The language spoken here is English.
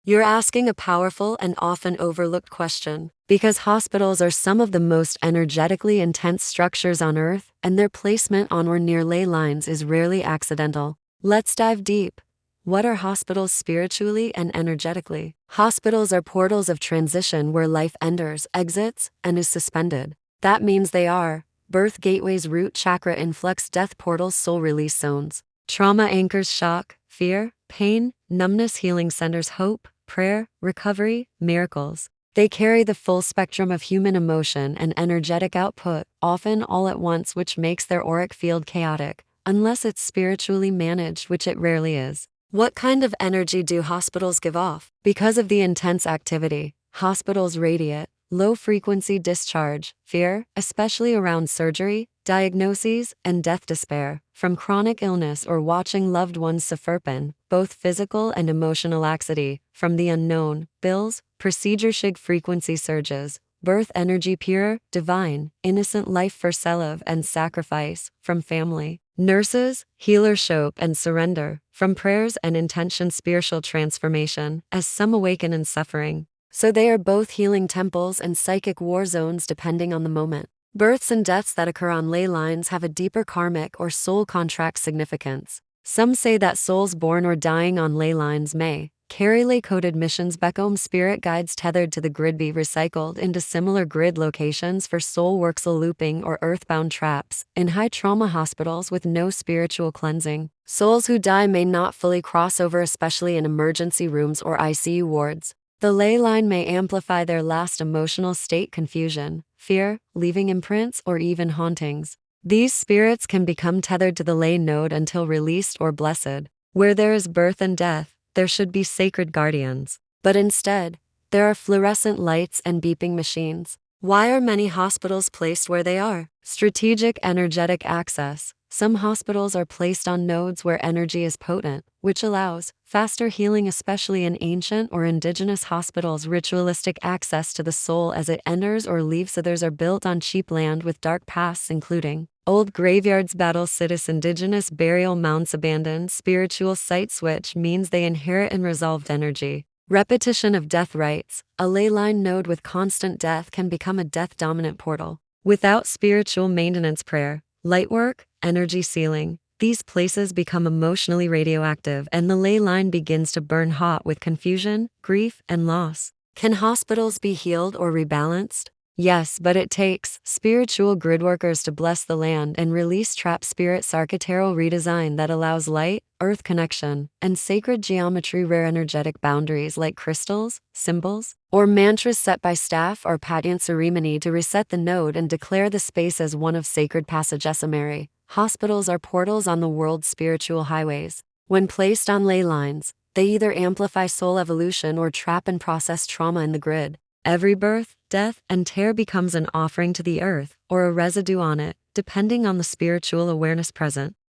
You're asking a powerful and often overlooked question, because hospitals are some of the most energetically intense structures on Earth, and their placement on or near ley lines is rarely accidental. Let's dive deep. What are hospitals spiritually and energetically? Hospitals are portals of transition where life enters, exits, and is suspended. That means they are birth gateways, root chakra influx, death portals, soul release zones. Trauma anchors, shock, fear, pain, numbness, healing centers, hope, prayer, recovery, miracles. They carry the full spectrum of human emotion and energetic output, often all at once, which makes their auric field chaotic, unless it's spiritually managed, which it rarely is. What kind of energy do hospitals give off? Because of the intense activity, hospitals radiate low-frequency discharge, fear, especially around surgery, diagnoses, and death, despair from chronic illness or watching loved ones suffer, both physical and emotional laxity from the unknown, bills, procedure, shig frequency surges, birth energy, pure, divine, innocent life for self and sacrifice from family, nurses, healer, shope and surrender from prayers and intention, spiritual transformation as some awaken in suffering. So they are both healing temples and psychic war zones depending on the moment. Births and deaths that occur on ley lines have a deeper karmic or soul contract significance. Some say that souls born or dying on ley lines may carry ley-coded missions, Beckham spirit guides tethered to the grid, be recycled into similar grid locations for soul works, looping or earthbound traps in high trauma hospitals with no spiritual cleansing. Souls who die may not fully cross over, especially in emergency rooms or ICU wards. The ley line may amplify their last emotional state, confusion, fear, leaving imprints, or even hauntings. These spirits can become tethered to the ley node until released or blessed. Where there is birth and death, there should be sacred guardians. But instead, there are fluorescent lights and beeping machines. Why are many hospitals placed where they are? Strategic energetic access. Some hospitals are placed on nodes where energy is potent, which allows faster healing, especially in ancient or indigenous hospitals. Ritualistic access to the soul as it enters or leaves. Others are built on cheap land with dark pasts, including old graveyards, battle sites, indigenous burial mounds, abandoned spiritual sites, which means they inherit unresolved energy. Repetition of death rites. A ley line node with constant death can become a death-dominant portal. Without spiritual maintenance, prayer, lightwork, energy sealing, these places become emotionally radioactive and the ley line begins to burn hot with confusion, grief, and loss. Can hospitals be healed or rebalanced? Yes, but it takes spiritual grid workers to bless the land and release trapped spirits. Architectural redesign that allows light, earth connection, and sacred geometry. Rare energetic boundaries like crystals, symbols, or mantras set by staff or patient ceremony to reset the node and declare the space as one of sacred passage. Esamary. Hospitals are portals on the world's spiritual highways. When placed on ley lines, they either amplify soul evolution or trap and process trauma in the grid. Every birth, death, and tear becomes an offering to the earth, or a residue on it, depending on the spiritual awareness present.